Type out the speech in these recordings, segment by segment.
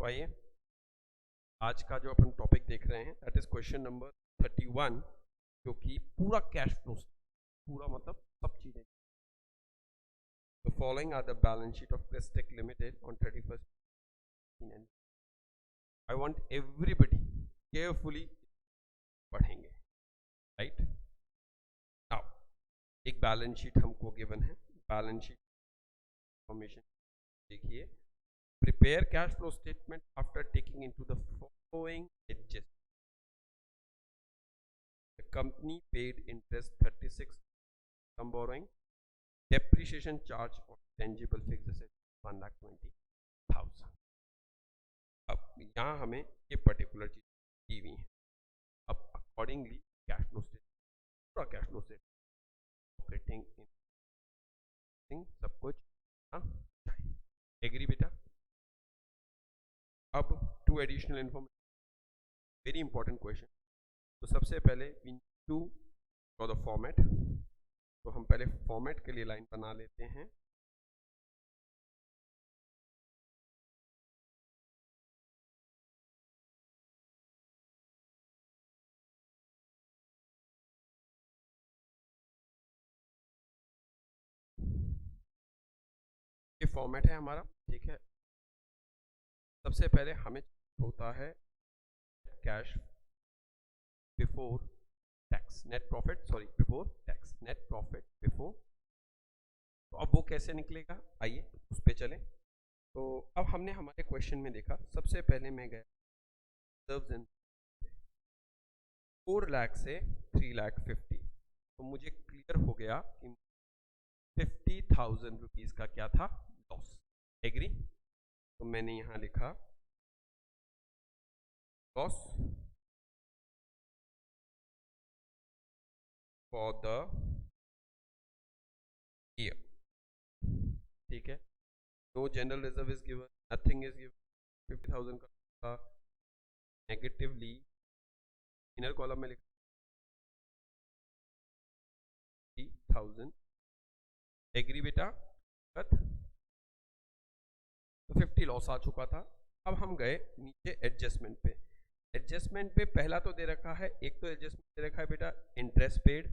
आइए आज का जो अपन टॉपिक देख रहे हैं दैट इज क्वेश्चन नंबर 31, जो कि पूरा कैश फ्लो, पूरा मतलब सब चीजें। The following are the balance sheet of Crestech Limited on 31st. I want everybody carefully पढ़ेंगे, राइट। नाउ एक बैलेंस शीट हमको गिवन है, बैलेंस शीट इंफॉर्मेशन देखिए। Prepare cash flow statement after taking into the following adjustments. The company paid interest 36 some borrowing, depreciation charge on tangible fixed assets 1,20,000. अब यहाँ हमें ये particular चीज दी हुई है। अब अकॉर्डिंगली कैश फ्लो स्टेटमेंट, पूरा कैश फ्लो स्टेटमेंट, ऑपरेटिंग सब कुछ चाहिए। एग्री बेटा? अब to additional information, very important question. तो सबसे पहले we need to draw the format. तो हम पहले फॉर्मेट के लिए लाइन बना लेते हैं। ये फॉर्मेट है हमारा, ठीक है। सबसे पहले हमें होता है cash before tax, net profit, sorry before tax, net profit before. तो अब वो कैसे निकलेगा, आइए उस पे चलें। तो अब हमने हमारे क्वेश्चन में देखा, सबसे पहले मैं गया 4 लाख से 3,50,000। तो मुझे क्लियर हो गया कि 50,000 रुपीज का क्या था, लॉस। एग्री? तो मैंने यहां लिखा लॉस फॉर द ईयर, ठीक है। No general reserve is given, nothing is given. 50,000 का नेगेटिवली इनर कॉलम में लिखा 50,000। एग्री बेटा? तो 50 लॉस आ चुका था। अब हम गए नीचे एडजस्टमेंट पे। एडजस्टमेंट पे पहला तो दे रखा है, एक तो एडजस्टमेंट दे रखा है बेटा इंटरेस्ट पेड,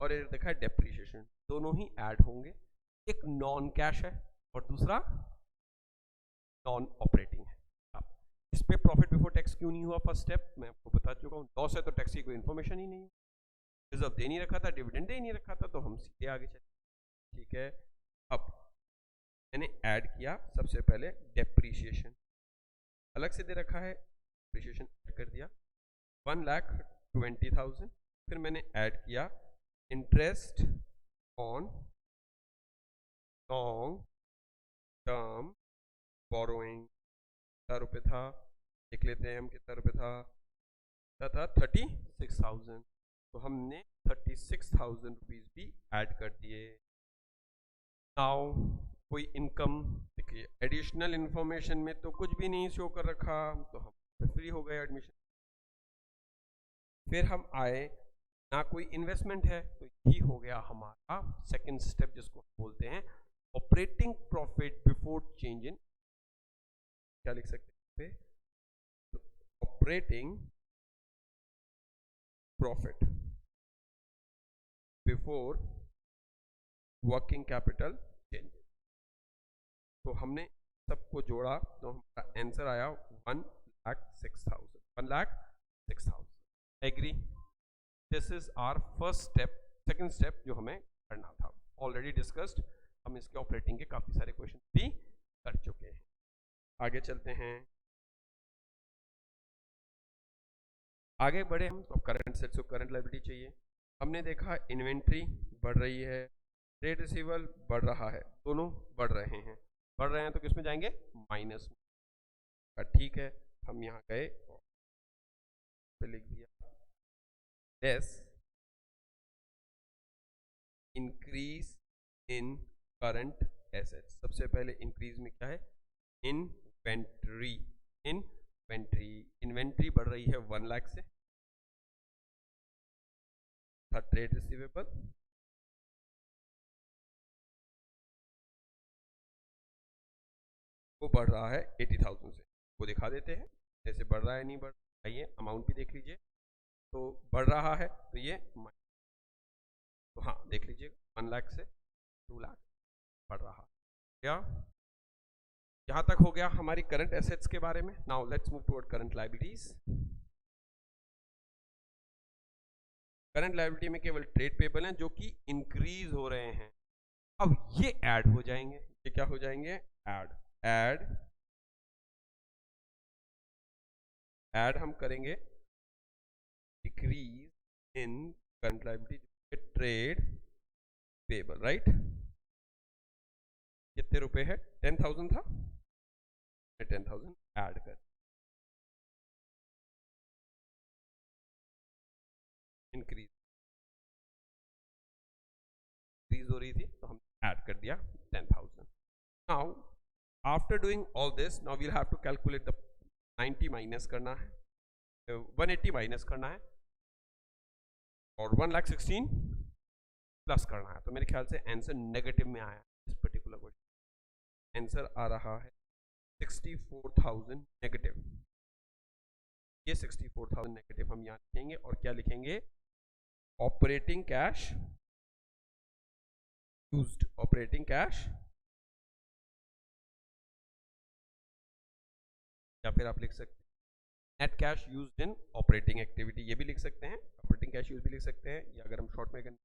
और एक देखा है डेप्रीशिएशन। दोनों ही ऐड होंगे, एक नॉन कैश है और दूसरा नॉन ऑपरेटिंग है। अब इस पे प्रॉफिट बिफोर टैक्स क्यों नहीं हुआ? फर्स्ट स्टेप मैं आपको बता चुका हूँ, लॉस है तो टैक्स की कोई इन्फॉर्मेशन ही नहीं है, रिजर्व दे नहीं रखा था, डिविडेंड दे नहीं रखा था, तो हम सीधे आगे चले, ठीक है। अब मैंने ऐड किया सबसे पहले डेप्रीशिएशन, अलग से दे रखा है, डेप्रीशिएशन ऐड कर दिया 1,20,000। फिर मैंने ऐड किया interest on long term borrowing, कितना रुपये था देख लेते हैं हम, कितना रुपये था 36,000। तो हमने 36,000 रुपीज भी ऐड कर दिए। नाउ कोई इनकम, देखिए एडिशनल इंफॉर्मेशन में तो कुछ भी नहीं शो कर रखा, तो हम फ्री हो गए एडमिशन। फिर हम आए, ना कोई इन्वेस्टमेंट है, तो यही हो गया हमारा सेकंड स्टेप, जिसको बोलते हैं operating profit before change in, क्या लिख सकते हैं, operating profit before working capital change. तो हमने सबको जोड़ा तो हमारा आंसर आया 1,06,000, 1,06,000। Agree? This is our first step. Second step जो हमें करना था ऑलरेडी डिस्कस्ड, हम इसके ऑपरेटिंग के काफी सारे क्वेश्चन भी कर चुके हैं। आगे चलते हैं, आगे बढ़े हम। तो करंट सेट्स और करंट लायबिलिटी चाहिए। हमने देखा इन्वेंट्री बढ़ रही है, ट्रेड रिसीवेबल बढ़ रहा है, दोनों बढ़ रहे हैं। बढ़ रहे हैं तो किसमें जाएंगे, माइनस में। ठीक है, हम यहाँ गए पे लिख दिया less increase in current assets. सबसे पहले इंक्रीज में क्या है, इन्वेंट्री। इन्वेंट्री बढ़ रही है 1 लाख से, ट्रेड रिसीवेबल वो बढ़ रहा है 80,000 से। वो दिखा देते हैं जैसे बढ़ रहा है नहीं बढ़ रहा है। आइए अमाउंट भी देख लीजिए, तो बढ़ रहा है तो ये तो हाँ देख लीजिए 1 लाख से 2 लाख बढ़ रहा है। क्या यहाँ तक हो गया हमारी करंट एसेट्स के बारे में। Now let's move toward current liabilities. Current liability में केवल ट्रेड पेबल हैं जो कि इंक्रीज हो रहे हैं। अब ये ऐड हो जाएंगे, ये क्या हो जाएंगे, ऐड हम करेंगे decrease in current liability trade payable, right. कितने रुपए है, 10,000 था, 10,000 ऐड कर इंक्रीज हो रही थी तो हम ऐड कर दिया 10,000। Now after doing all this now we'll have to calculate the 90 minus करना है, 180 माइनस करना है और 1,16,000 प्लस करना है। तो मेरे ख्याल से आंसर नेगेटिव में आया इस पर्टिकुलर क्वेश्चन। आंसर आ रहा है 64,000 नेगेटिव। ये 64,000 नेगेटिव हम यहाँ लिखेंगे और क्या लिखेंगे, operating cash used, operating cash, या फिर आप लिख सकते हैं net cash used in operating activity, ये भी लिख सकते हैं, ऑपरेटिंग कैश यूज भी लिख सकते हैं, या अगर हम शॉर्ट में करें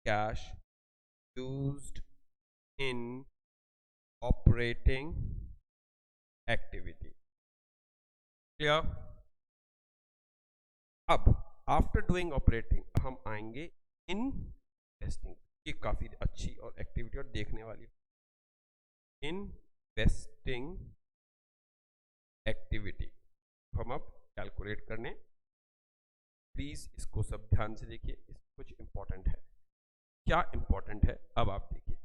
cash used in operating activity. Clear. अब आफ्टर डूइंग ऑपरेटिंग हम आएंगे इन्वेस्टिंग। ये काफी अच्छी और एक्टिविटी और देखने वाली इन्वेस्टिंग एक्टिविटी हम अब कैलकुलेट करने। प्लीज इसको सब ध्यान से देखिए, इसमें कुछ इंपॉर्टेंट है। क्या इंपॉर्टेंट है अब आप देखिए।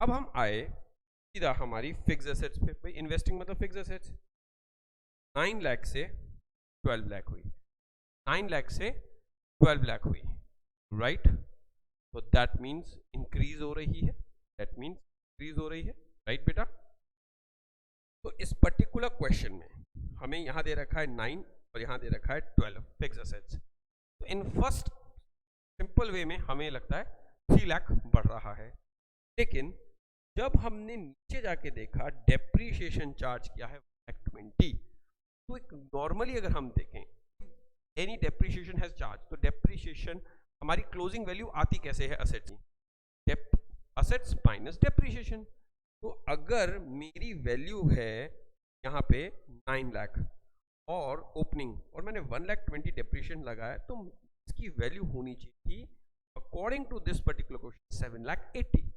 अब हम आए सीधा हमारी फिक्स एसेट्स पे। भाई इन्वेस्टिंग मतलब फिक्स एसेट्स। 9 लाख से 12 लाख हुई, 9 लाख से 12 लाख हुई, राइट। तो दैट मीन्स इंक्रीज हो रही है, दैट मीन्स इंक्रीज हो रही है, राइट बेटा। तो इस पर्टिकुलर क्वेश्चन में हमें यहां दे रखा है 9 और यहां दे रखा है 12 फिक्स एसेट्स। तो इन फर्स्ट सिंपल वे में हमें लगता है 3 लाख बढ़ रहा है, लेकिन जब हमने नीचे जाके देखा डेप्रीशिएशन चार्ज क्या है 120, तो एक नॉर्मली अगर हम देखें एनी डेप्रीशिएशन हैज चार्ज, तो डेप्रीशिएशन हमारी क्लोजिंग वैल्यू आती कैसे है असेट्स की, असेट्स माइनस डेप्रीशिएशन। तो अगर मेरी वैल्यू है यहाँ पे 9 लाख और ओपनिंग और मैंने 1,20,000 डेप्रीशिएशन लगाया, तो इसकी वैल्यू होनी चाहिए थी according to this particular question 7,80,000,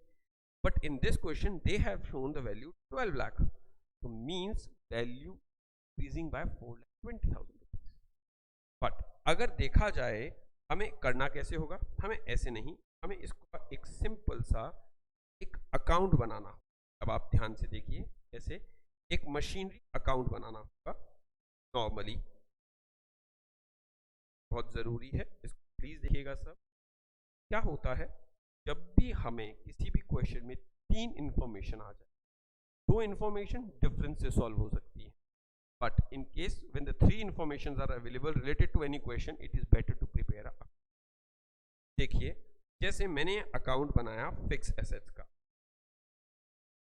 but in this question they have shown the value 12 lakh, तो means value increasing by 4,20,000 rupees. But अगर देखा जाए हमें करना कैसे होगा, हमें ऐसे नहीं, हमें इसको एक सिंपल सा एक अकाउंट बनाना होगा। अब आप ध्यान से देखिए, कैसे एक मशीनरी अकाउंट बनाना होगा नॉर्मली, बहुत जरूरी है, इसको प्लीज देखिएगा सब। क्या होता है जब भी हमें किसी भी क्वेश्चन में 3 इंफॉर्मेशन आ जाए, 2 इंफॉर्मेशन डिफरेंस से सॉल्व हो सकती है, but in case when the 3 informations are available related to any question, it is better to prepare a। देखिए जैसे मैंने अकाउंट बनाया फिक्स एसेट्स का,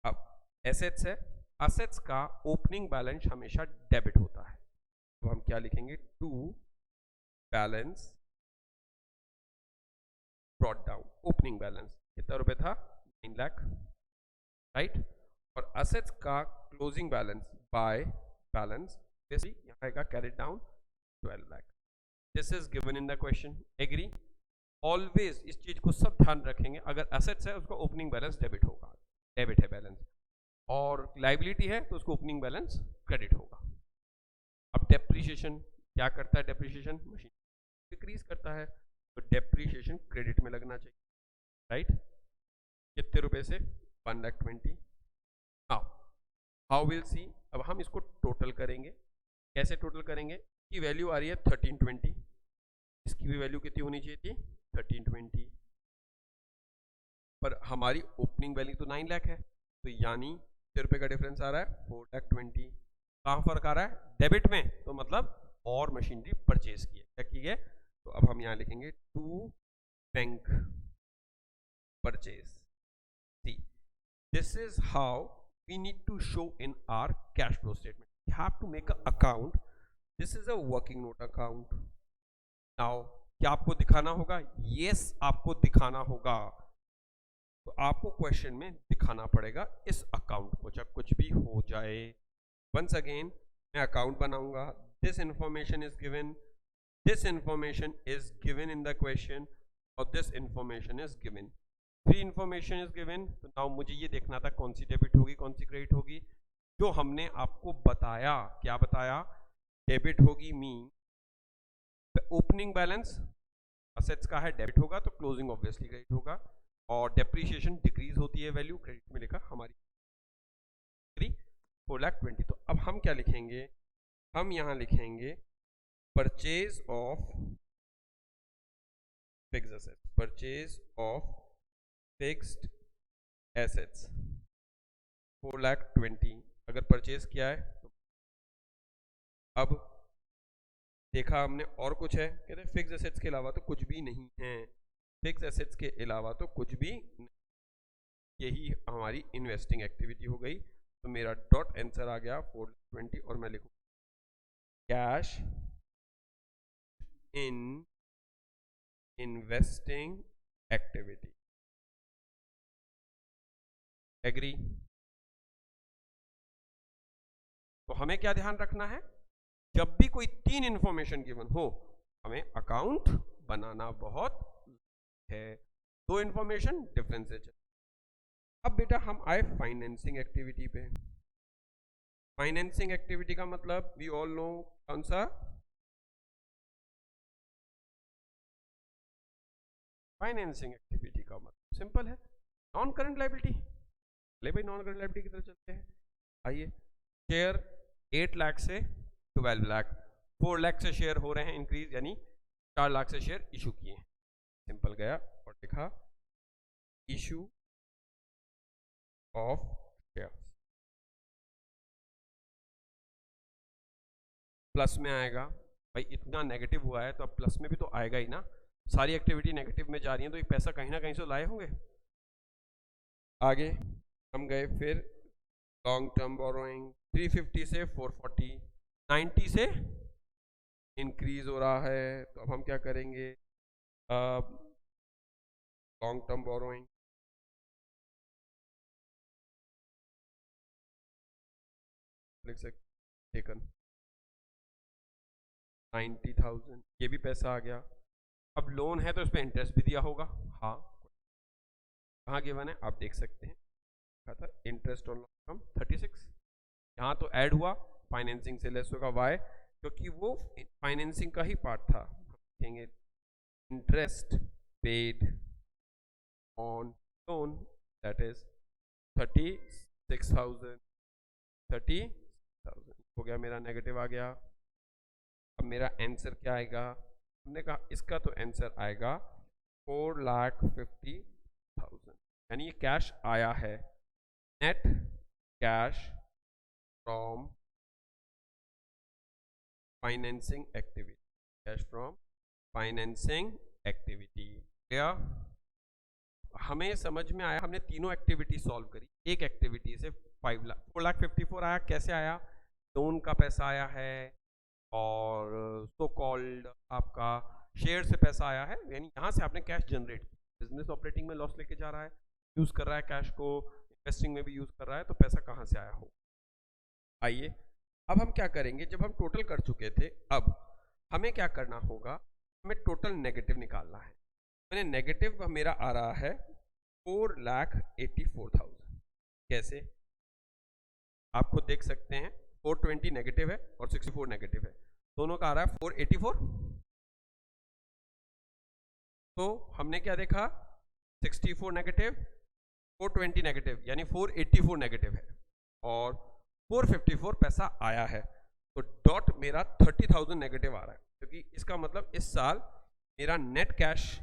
अब एसेट्स है, एसेट्स का ओपनिंग बैलेंस हमेशा डेबिट होता है, तो हम क्या लिखेंगे, to balance brought down, opening balance कितना रुपए था, 9 लाख, राइट। और एसेट्स का क्लोजिंग बैलेंस बाय बैलेंस यहाँ आएगा carried down 12 lakh. This is given in the question, agree. Always इस चीज को सब ध्यान रखेंगे, अगर एसेट्स है उसका ओपनिंग बैलेंस डेबिट होगा, डेबिट है बैलेंस, और लाइबिलिटी है तो उसको ओपनिंग बैलेंस क्रेडिट होगा। अब डेप्रीशिएशन क्या करता है, डेप्रीशिएशन मशीन डिक्रीज करता है, तो डेप्रीशिएशन क्रेडिट में लगना चाहिए, राइट। कितने रुपए से, 1,20,000। हाउ विल सी, अब हम इसको टोटल करेंगे। कैसे टोटल करेंगे, की वैल्यू आ रही है 1320, इसकी भी वैल्यू कितनी होनी चाहिए थी, 1320, पर हमारी ओपनिंग वैल्यू तो 9 लाख है, तो यानी कितने रुपए का डिफरेंस आ रहा है, 4,20,000। कहाँ फर्क आ रहा है? डेबिट में, तो मतलब और मशीनरी परचेज की है, क्या की है? तो अब हम यहाँ लिखेंगे to bank purchase. See, this is how we need to show in our cash flow statement. We have to make an account. This is a working note account. Now क्या आपको दिखाना होगा? Yes, आपको दिखाना होगा। तो आपको क्वेश्चन में दिखाना पड़ेगा इस अकाउंट को, चाहे कुछ भी हो जाए। वंस अगेन मैं अकाउंट बनाऊंगा। This information is given, this information is given in the question, और this information is given. Free information is given. तो नाउ मुझे ये देखना था कौन सी डेबिट होगी कौन सी क्रेडिट होगी। जो हमने आपको बताया, क्या बताया? डेबिट होगी मीन ओपनिंग बैलेंस असेट्स का है, डेबिट होगा तो क्लोजिंग ऑब्वियसली क्रेडिट होगा, और डेप्रीशिएशन डिक्रीज होती है वैल्यू, क्रेडिट में लिखा हमारी 4,20,000। तो अब हम क्या लिखेंगे? हम यहाँ लिखेंगे purchase of fixed assets, purchase of fixed assets 4,20,000 अगर परचेज किया है तो। अब देखा हमने और कुछ है, कहते हैं फिक्स्ड एसेट्स के अलावा तो कुछ भी नहीं है, फिक्स्ड एसेट्स के अलावा तो कुछ भी नहीं। यही हमारी इन्वेस्टिंग एक्टिविटी हो गई। तो मेरा डॉट आंसर आ गया 4,20,000, और मैं लिखूँ cash in investing activity. Agree? तो हमें क्या ध्यान रखना है? जब भी कोई तीन इंफॉर्मेशन गिवन हो, हमें अकाउंट बनाना बहुत है। दो इंफॉर्मेशन डिफरेंस है। अब बेटा हम आए फाइनेंसिंग एक्टिविटी पे। फाइनेंसिंग एक्टिविटी का मतलब वी ऑल नो कौन सा? फाइनेंसिंग एक्टिविटी का मतलब सिंपल है, नॉन करंट लायबिलिटी। ले भाई नॉन करंट लायबिलिटी की तरफ चलते हैं। आइए, शेयर 8 लाख से 12 लाख, 4 लाख से शेयर हो रहे हैं इंक्रीज, यानी 4 लाख से शेयर इशू किए। सिंपल गया और लिखा इशू ऑफ शेयर। प्लस में आएगा भाई, इतना नेगेटिव हुआ है तो अब प्लस में भी तो आएगा ही ना। सारी एक्टिविटी नेगेटिव में जा रही है तो ये पैसा कहीं ना कहीं से लाए होंगे। आगे हम गए फिर लॉन्ग टर्म बोरोइंग 350 से 440, 90 से इंक्रीज हो रहा है। तो अब हम क्या करेंगे? लॉन्ग टर्म बोरोइंग लिख सकते, टेकन 90,000, ये भी पैसा आ गया। अब लोन है तो इस पर इंटरेस्ट भी दिया होगा। हाँ, कहाँ गिवन है आप देख सकते हैं, कहा था इंटरेस्ट ऑन लॉन्ग टर्म 36। यहाँ तो ऐड हुआ, फाइनेंसिंग से लेस होगा। वाई? क्योंकि वो फाइनेंसिंग का ही पार्ट था। देखेंगे interest paid on loan that is 36,000, 30,000 हो गया, मेरा नेगेटिव आ गया। अब मेरा आंसर क्या आएगा? हमने कहा इसका तो आंसर आएगा 4,50,000, यानी ये कैश आया है। Net cash from financing activity, cash from financing activity. क्या हमें समझ में आया? हमने तीनों एक्टिविटी सॉल्व करी। एक एक्टिविटी से 4,54,000 आया। कैसे आया? लोन का पैसा आया है और सो कॉल्ड आपका शेयर से पैसा आया है, यानी यहाँ से आपने कैश जनरेट किया। बिजनेस ऑपरेटिंग में लॉस लेके जा रहा है, यूज कर रहा है कैश को, इन्वेस्टिंग में भी यूज कर रहा है, तो पैसा कहाँ से आया हो। आइए अब हम क्या करेंगे? जब हम टोटल कर चुके थे, अब हमें क्या करना होगा? हमें टोटल नेगेटिव निकालना है। मैंने नेगेटिव मेरा आ रहा है 4,84,000। कैसे? आप खुद देख सकते हैं, 420 नेगेटिव है और 64 नेगेटिव है, दोनों का आ रहा है 484। तो हमने क्या देखा? 64 नेगेटिव, 420 नेगेटिव, यानी 484 नेगेटिव है, और 454 पैसा आया है। तो डॉट मेरा 30,000 नेगेटिव आ रहा है, क्योंकि इसका मतलब इस साल मेरा नेट कैश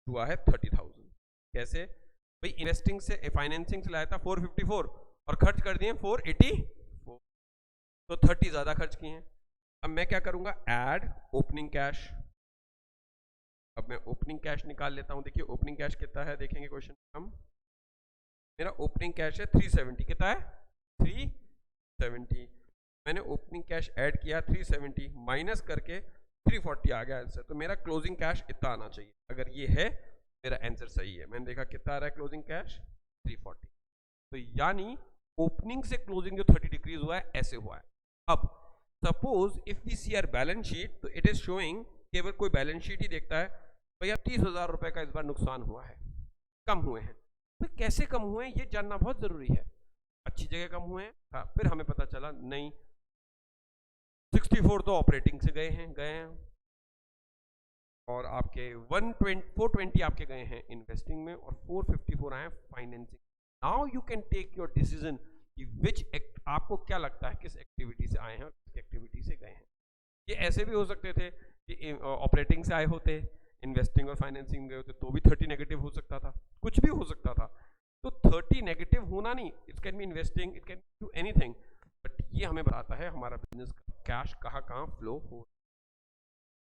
हुआ है 30,000। कैसे भाई? इन्वेस्टिंग से, फाइनेंसिंग से लाया था 454 और खर्च कर दिए 484। तो 30 ज़्यादा खर्च किए हैं। अब मैं क्या करूँगा, ऐड ओपनिंग कैश। अब मैं ओपनिंग कैश निकाल लेता हूँ। देखिए ओपनिंग कैश कितना है, देखेंगे क्वेश्चन हम। मेरा ओपनिंग कैश है 370, कितना है 370। मैंने ओपनिंग कैश ऐड किया 370 माइनस करके 340 आ गया आंसर। तो मेरा क्लोजिंग कैश इतना आना चाहिए। अगर ये है मेरा आंसर सही है। मैंने देखा कितना आ रहा है क्लोजिंग कैश 340। तो यानी ओपनिंग से क्लोजिंग जो 30 डिक्रीज हुआ है ऐसे हुआ है। अब suppose if we see our balance sheet, तो इट इज शोइंग, केवल कोई बैलेंस शीट ही देखता है भैया 30,000 रुपए का इस बार नुकसान हुआ है, कम हुए हैं। तो कैसे कम हुए हैं ये जानना बहुत जरूरी है। अच्छी जगह कम हुए हैं, हाँ, फिर हमें पता चला नहीं 64 तो ऑपरेटिंग से गए हैं और आपके 420 आपके गए हैं इन्वेस्टिंग में और 454 आए financing. Now you can take your decision कि विच आपको क्या लगता है किस एक्टिविटी से आए हैं और किस एक्टिविटी से गए हैं। ये ऐसे भी हो सकते थे कि ऑपरेटिंग से आए होते, इन्वेस्टिंग और फाइनेंसिंग गए होते, तो भी 30 नेगेटिव हो सकता था, कुछ भी हो सकता था। तो 30 नेगेटिव होना नहीं, it can be investing, it can do anything, but ये हमें बताता है हमारा बिजनेस का कैश कहाँ फ्लो हो।